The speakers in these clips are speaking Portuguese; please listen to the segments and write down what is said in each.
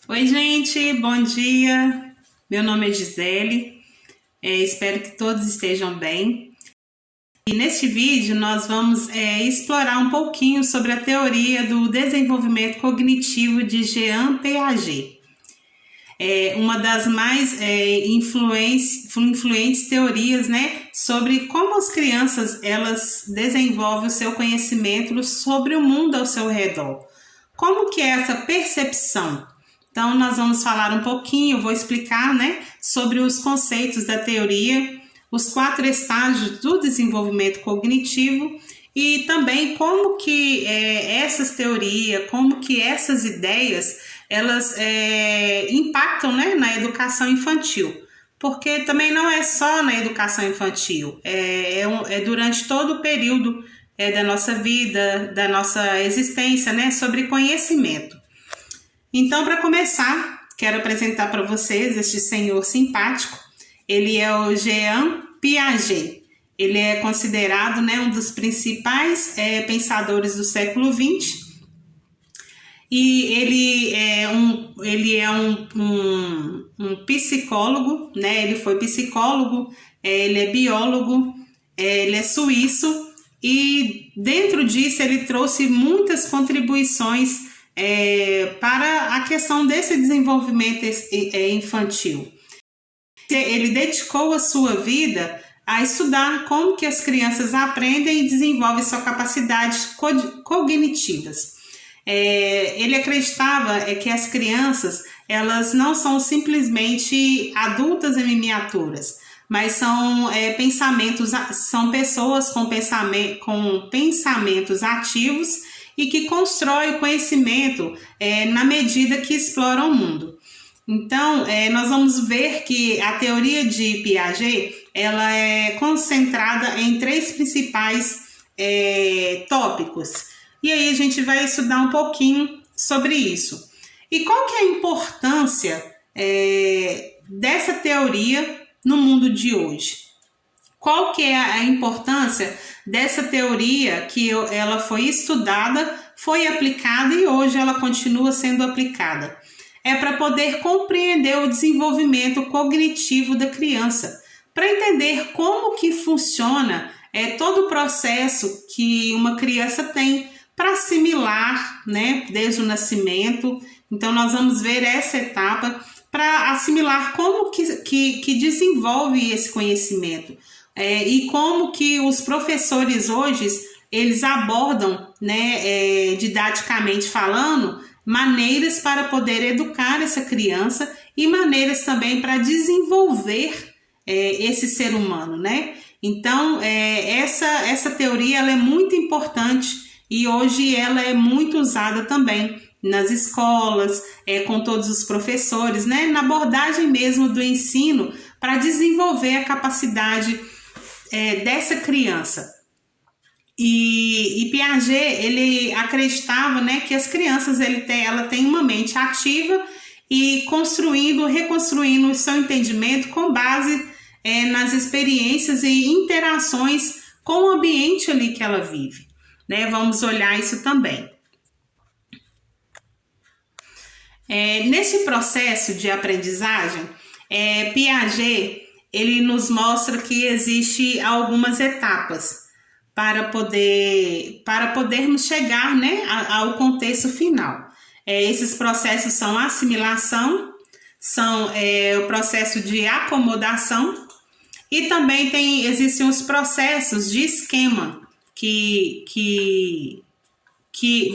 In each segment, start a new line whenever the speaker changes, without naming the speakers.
Oi, gente, bom dia. Meu nome é Gisele, espero que todos estejam bem. E neste vídeo nós vamos explorar um pouquinho sobre a teoria do desenvolvimento cognitivo de Jean Piaget. Uma das mais influentes teorias, né, sobre como as crianças elas desenvolvem o seu conhecimento sobre o mundo ao seu redor. Como que é essa percepção? Então, nós vamos falar um pouquinho, vou explicar, né, sobre os conceitos da teoria, os 4 estágios do desenvolvimento cognitivo e também como que essas teorias, como que essas ideias, elas impactam, né, na educação infantil. Porque também não é só na educação infantil, é durante todo o período da nossa vida, da nossa existência, né, sobre conhecimento. Então, para começar, quero apresentar para vocês este senhor simpático. Ele é o Jean Piaget. Ele é considerado, né, um dos principais pensadores do século XX. E ele é um psicólogo, né? Ele foi psicólogo, ele é biólogo, ele é suíço. E dentro disso ele trouxe muitas contribuições para a questão desse desenvolvimento infantil. Ele dedicou a sua vida a estudar como que as crianças aprendem e desenvolvem suas capacidades cognitivas. Ele acreditava que as crianças elas não são simplesmente adultas em miniaturas, mas são são pessoas com pensamentos ativos e que constrói o conhecimento na medida que exploram o mundo. Então, nós vamos ver que a teoria de Piaget ela é concentrada em 3 principais tópicos. E aí a gente vai estudar um pouquinho sobre isso. E qual que é a importância dessa teoria no mundo de hoje? Qual que é a importância dessa teoria que ela foi estudada, foi aplicada e hoje ela continua sendo aplicada? É para poder compreender o desenvolvimento cognitivo da criança, para entender como que funciona todo o processo que uma criança tem para assimilar, né, desde o nascimento. Então nós vamos ver essa etapa para assimilar como que desenvolve esse conhecimento. E como que os professores hoje, eles abordam, né, didaticamente falando, maneiras para poder educar essa criança e maneiras também para desenvolver esse ser humano, né? Então, essa teoria ela é muito importante e hoje ela é muito usada também nas escolas, com todos os professores, né? Na abordagem mesmo do ensino para desenvolver a capacidade dessa criança. E Piaget ele acreditava, né, que as crianças ela tem uma mente ativa e reconstruindo o seu entendimento com base nas experiências e interações com o ambiente ali que ela vive, né? Vamos olhar isso também. Nesse processo de aprendizagem, Piaget ele nos mostra que existe algumas etapas para podermos chegar, né, ao contexto final. Esses processos são assimilação, são o processo de acomodação e também existem os processos de esquema que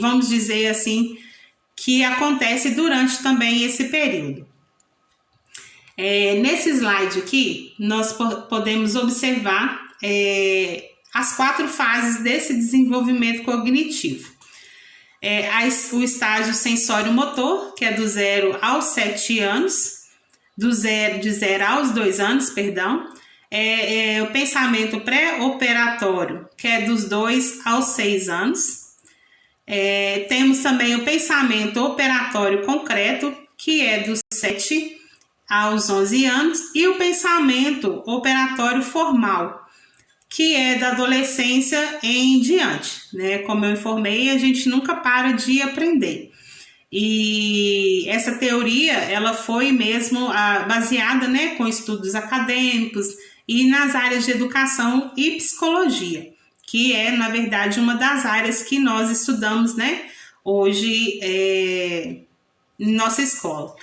vamos dizer assim, que acontece durante também esse período. Nesse slide aqui, nós podemos observar as 4 fases desse desenvolvimento cognitivo. O estágio sensório-motor, que é do 0 aos 7 anos, de 0 aos 2 anos, perdão. O pensamento pré-operatório, que é dos 2 aos 6 anos. Temos também o pensamento operatório concreto, que é dos 7 aos 11 anos, e o pensamento operatório formal, que é da adolescência em diante, né? Como eu informei, a gente nunca para de aprender. E essa teoria, ela foi mesmo baseada, né, com estudos acadêmicos e nas áreas de educação e psicologia, que é, na verdade, uma das áreas que nós estudamos, né, hoje em nossa escola.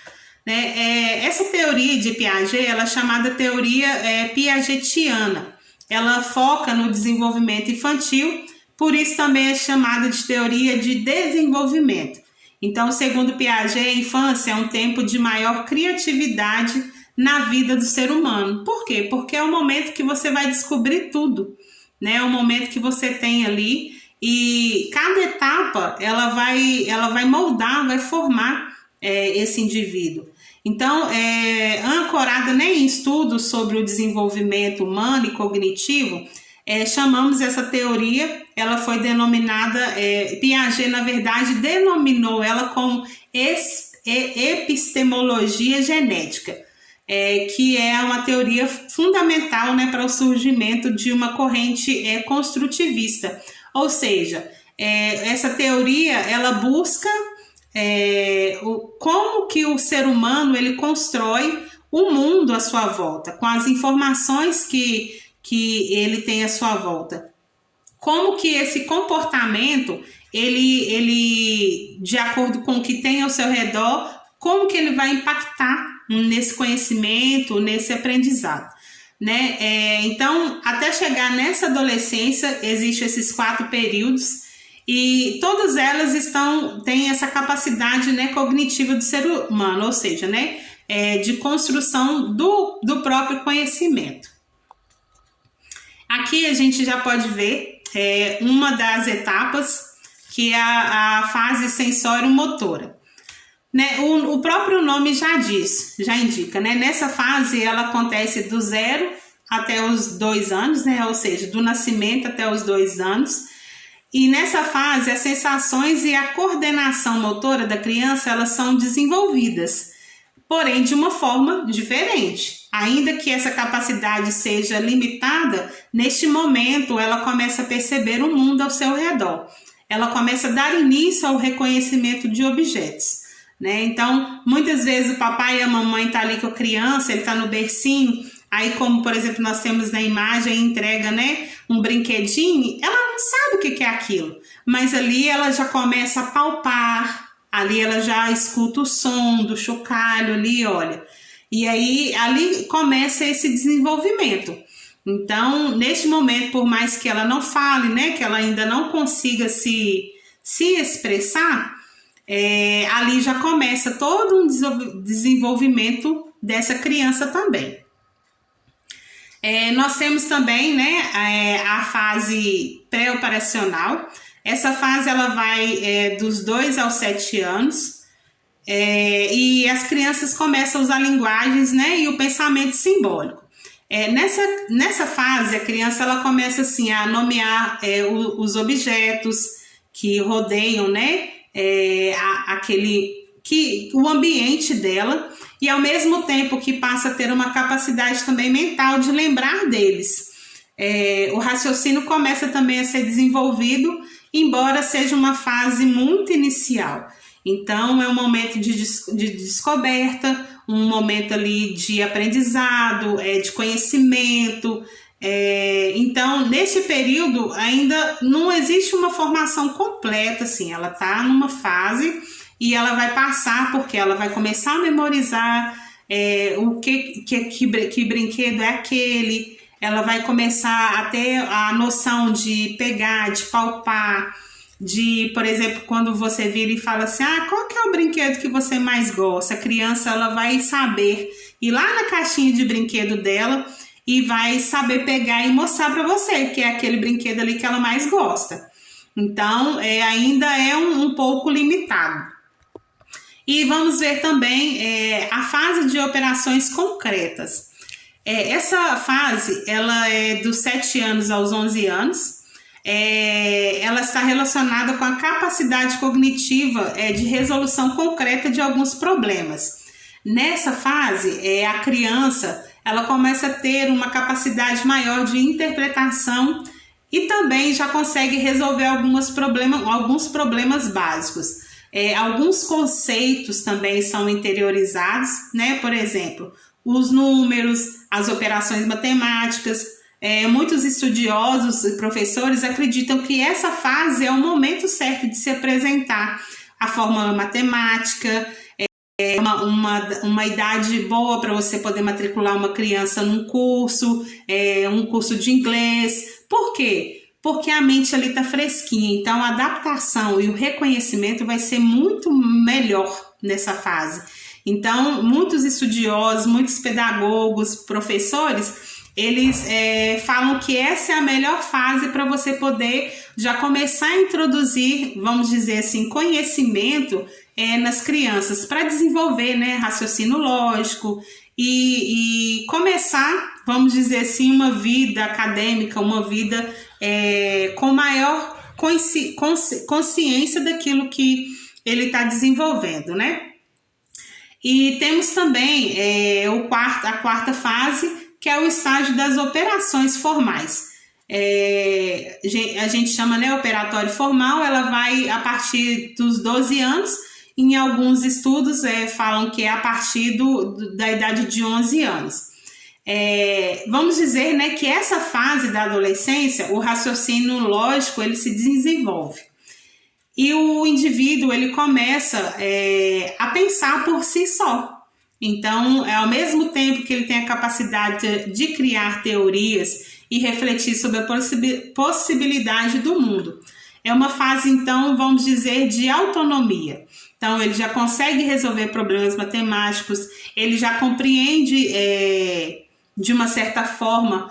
Essa teoria de Piaget, ela é chamada teoria piagetiana. Ela foca no desenvolvimento infantil, por isso também é chamada de teoria de desenvolvimento. Então, segundo Piaget, a infância é um tempo de maior criatividade na vida do ser humano. Por quê? Porque é o momento que você vai descobrir tudo, né? É o momento que você tem ali e cada etapa ela vai moldar, vai formar esse indivíduo. Então, ancorada, né, em estudos sobre o desenvolvimento humano e cognitivo, chamamos essa teoria, ela foi denominada, Piaget, na verdade, denominou ela como epistemologia genética, que é uma teoria fundamental, né, para o surgimento de uma corrente construtivista. Ou seja, essa teoria, ela busca como que o ser humano ele constrói o mundo à sua volta, com as informações que ele tem à sua volta. Como que esse comportamento, ele de acordo com o que tem ao seu redor, como que ele vai impactar nesse conhecimento, nesse aprendizado, né? Então, até chegar nessa adolescência, existem esses 4 períodos, e todas elas têm essa capacidade, né, cognitiva do ser humano, ou seja, né, de construção do próprio conhecimento. Aqui a gente já pode ver uma das etapas, que é a fase sensório-motora. Né? O próprio nome já indica, né? Nessa fase ela acontece do 0 até os 2 anos, né? Ou seja, do nascimento até os 2 anos. E nessa fase, as sensações e a coordenação motora da criança, elas são desenvolvidas, porém de uma forma diferente. Ainda que essa capacidade seja limitada, neste momento ela começa a perceber o mundo ao seu redor. Ela começa a dar início ao reconhecimento de objetos, né? Então, muitas vezes o papai e a mamãe estão ali com a criança, ele está no bercinho, aí como, por exemplo, nós temos na imagem, entrega, né, um brinquedinho, ela não sabe o que é aquilo, mas ali ela já começa a palpar, ali ela já escuta o som do chocalho ali, olha. E aí, ali começa esse desenvolvimento. Então, neste momento, por mais que ela não fale, né, que ela ainda não consiga se expressar, ali já começa todo um desenvolvimento dessa criança também. Nós temos também, né, a fase pré-operacional. Essa fase ela vai dos 2 aos 7 anos. E as crianças começam a usar linguagens, né, e o pensamento simbólico. Nessa fase, a criança ela começa assim, a nomear os objetos que rodeiam, né, o ambiente dela, e ao mesmo tempo que passa a ter uma capacidade também mental de lembrar deles. O raciocínio começa também a ser desenvolvido, embora seja uma fase muito inicial. Então, é um momento de descoberta, um momento ali de aprendizado, de conhecimento. Então, nesse período, ainda não existe uma formação completa, assim, ela está numa fase e ela vai passar, porque ela vai começar a memorizar que brinquedo é aquele, ela vai começar a ter a noção de pegar, de palpar, por exemplo, quando você vira e fala assim, qual que é o brinquedo que você mais gosta? A criança ela vai saber ir lá na caixinha de brinquedo dela e vai saber pegar e mostrar para você que é aquele brinquedo ali que ela mais gosta. Então, ainda é um pouco limitado. E vamos ver também a fase de operações concretas. Essa fase, ela é dos 7 anos aos 11 anos. Ela está relacionada com a capacidade cognitiva de resolução concreta de alguns problemas. Nessa fase, a criança ela começa a ter uma capacidade maior de interpretação e também já consegue resolver alguns problemas básicos. Alguns conceitos também são interiorizados, né? Por exemplo, os números, as operações matemáticas. Muitos estudiosos e professores acreditam que essa fase é o momento certo de se apresentar a fórmula matemática, uma idade boa para você poder matricular uma criança num curso, um curso de inglês. Por quê? Porque a mente ali está fresquinha, então a adaptação e o reconhecimento vai ser muito melhor nessa fase. Então, muitos estudiosos, muitos pedagogos, professores, eles falam que essa é a melhor fase para você poder já começar a introduzir, vamos dizer assim, conhecimento nas crianças, para desenvolver, né, raciocínio lógico e começar, vamos dizer assim, uma vida acadêmica, uma vida com maior consciência daquilo que ele está desenvolvendo, né? E temos também a quarta fase, que é o estágio das operações formais. A gente chama, né, operatório formal, ela vai a partir dos 12 anos, em alguns estudos falam que é a partir da idade de 11 anos. Vamos dizer, né, que essa fase da adolescência, o raciocínio lógico, ele se desenvolve. E o indivíduo, ele começa a pensar por si só. Então, ao mesmo tempo que ele tem a capacidade de criar teorias e refletir sobre a possibilidade do mundo. É uma fase, então, vamos dizer, de autonomia. Então, ele já consegue resolver problemas matemáticos, ele já compreende, de uma certa forma,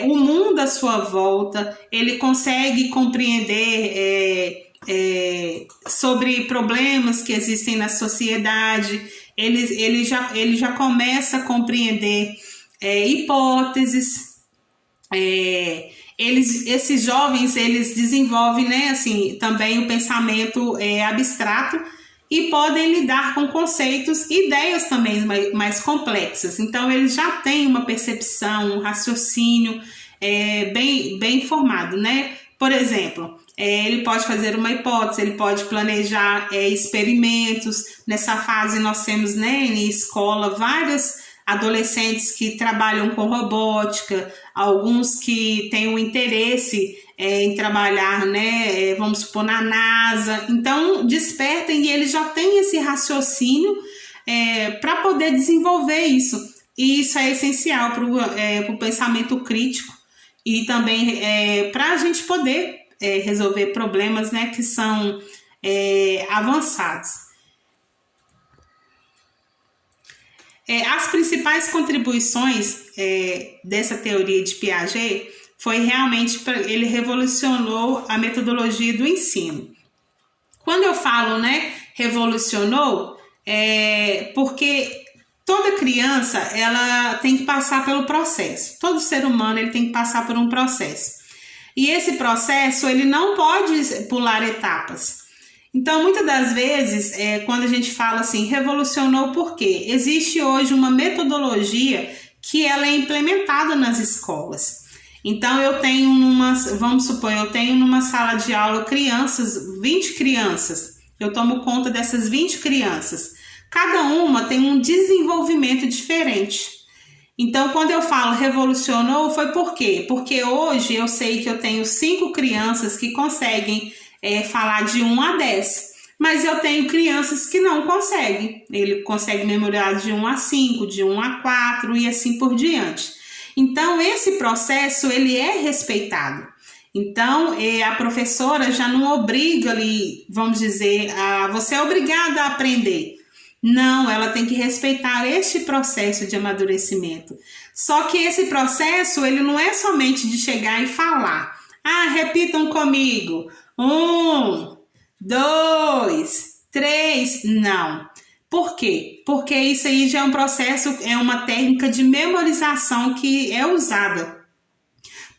o mundo à sua volta, ele consegue compreender sobre problemas que existem na sociedade, ele já começa a compreender hipóteses. Esses jovens, eles desenvolvem, né, assim, também o pensamento abstrato e podem lidar com conceitos e ideias também mais complexas. Então, eles já têm uma percepção, um raciocínio bem formado, né? Por exemplo, ele pode fazer uma hipótese, ele pode planejar experimentos. Nessa fase, nós temos, né, em escola vários adolescentes que trabalham com robótica, alguns que têm um interesse em trabalhar, né, vamos supor, na NASA. Então, despertem e eles já têm esse raciocínio para poder desenvolver isso. E isso é essencial para o pensamento crítico e também para a gente poder resolver problemas, né, que são avançados. As principais contribuições dessa teoria de Piaget foi realmente ele revolucionou a metodologia do ensino. Quando eu falo, né, revolucionou, porque toda criança ela tem que passar pelo processo. Todo ser humano ele tem que passar por um processo. E esse processo ele não pode pular etapas. Então, muitas das vezes, quando a gente fala assim, revolucionou por quê? Existe hoje uma metodologia que ela é implementada nas escolas. Então, eu tenho numa sala de aula 20 crianças. Eu tomo conta dessas 20 crianças. Cada uma tem um desenvolvimento diferente. Então, quando eu falo revolucionou, foi por quê? Porque hoje eu sei que eu tenho 5 crianças que conseguem falar de 1 a 10, mas eu tenho crianças que não conseguem. Ele consegue memorizar de 1 a 5, de 1 a 4 e assim por diante. Então, esse processo ele é respeitado. Então, a professora já não obriga ali, vamos dizer, você é obrigada a aprender. Não, ela tem que respeitar este processo de amadurecimento. Só que esse processo, ele não é somente de chegar e falar. Repitam comigo. 1, 2, 3. Não. Por quê? Porque isso aí já é um processo, é uma técnica de memorização que é usada.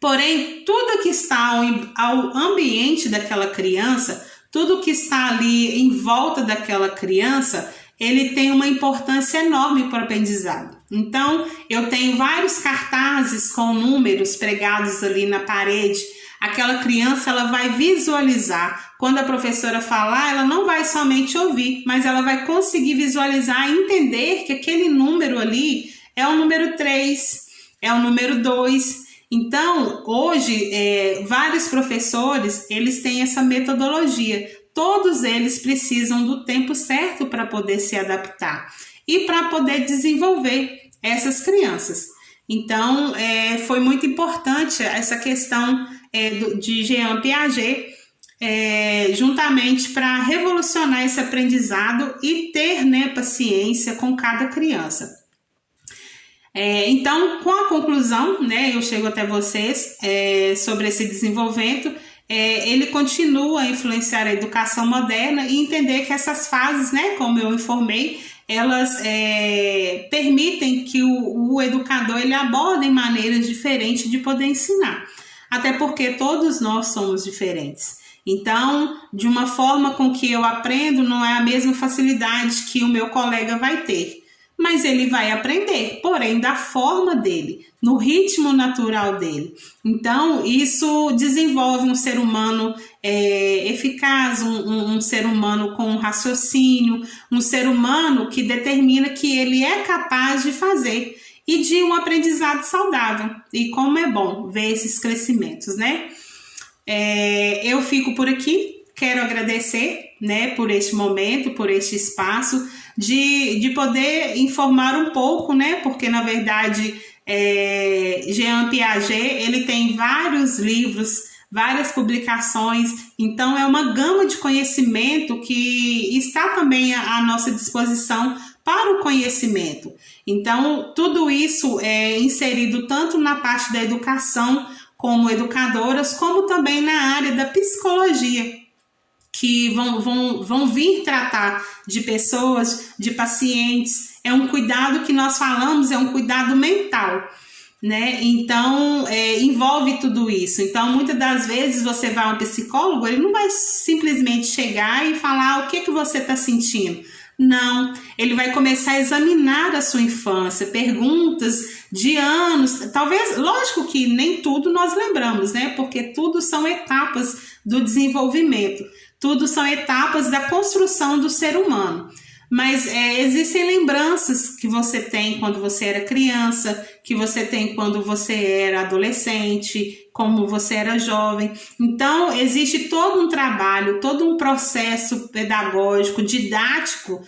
Porém, tudo que está ao ambiente daquela criança, tudo que está ali em volta daquela criança, ele tem uma importância enorme para o aprendizado. Então, eu tenho vários cartazes com números pregados ali na parede. aquela criança ela vai visualizar. Quando a professora falar, ela não vai somente ouvir, mas ela vai conseguir visualizar e entender que aquele número ali é o número 3, é o número 2. Então, hoje, vários professores, eles têm essa metodologia. Todos eles precisam do tempo certo para poder se adaptar e para poder desenvolver essas crianças. Então, foi muito importante essa questão de Jean Piaget, juntamente para revolucionar esse aprendizado e ter, né, paciência com cada criança. Então, com a conclusão, né, eu chego até vocês sobre esse desenvolvimento. Ele continua a influenciar a educação moderna e entender que essas fases, né, como eu informei, elas permitem que o educador ele aborde maneiras diferentes de poder ensinar, até porque todos nós somos diferentes. Então, de uma forma com que eu aprendo, não é a mesma facilidade que o meu colega vai ter, mas ele vai aprender, porém da forma dele, no ritmo natural dele. Então, isso desenvolve um ser humano eficaz, um ser humano com raciocínio, um ser humano que determina que ele é capaz de fazer e de um aprendizado saudável. E como é bom ver esses crescimentos, né? Eu fico por aqui. Quero agradecer, né, por este momento, por este espaço, de poder informar um pouco, né, porque na verdade Jean Piaget ele tem vários livros, várias publicações, então é uma gama de conhecimento que está também à nossa disposição para o conhecimento. Então tudo isso é inserido tanto na parte da educação como educadoras, como também na área da psicologia, que vão vir tratar de pessoas, de pacientes. É um cuidado que nós falamos, é um cuidado mental, né? Então, envolve tudo isso. Então, muitas das vezes você vai a um psicólogo, ele não vai simplesmente chegar e falar o que você está sentindo. Não, ele vai começar a examinar a sua infância, perguntas de anos, talvez, lógico que nem tudo nós lembramos, né? Porque tudo são etapas do desenvolvimento. Tudo são etapas da construção do ser humano. Mas existem lembranças que você tem quando você era criança, que você tem quando você era adolescente, como você era jovem. Então, existe todo um trabalho, todo um processo pedagógico, didático,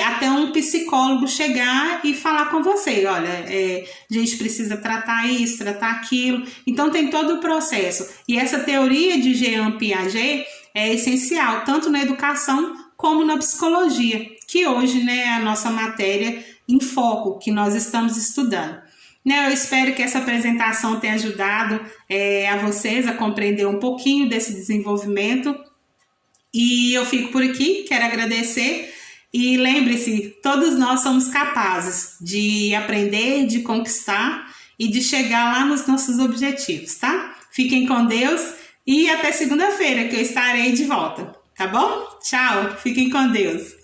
até um psicólogo chegar e falar com você. Olha, a gente precisa tratar isso, tratar aquilo. Então, tem todo o processo. E essa teoria de Jean Piaget é essencial, tanto na educação como na psicologia, que hoje, né, é a nossa matéria em foco, que nós estamos estudando. Eu espero que essa apresentação tenha ajudado a vocês a compreender um pouquinho desse desenvolvimento. E eu fico por aqui, quero agradecer. E lembre-se, todos nós somos capazes de aprender, de conquistar e de chegar lá nos nossos objetivos, tá? Fiquem com Deus. E até segunda-feira que eu estarei de volta, tá bom? Tchau, fiquem com Deus.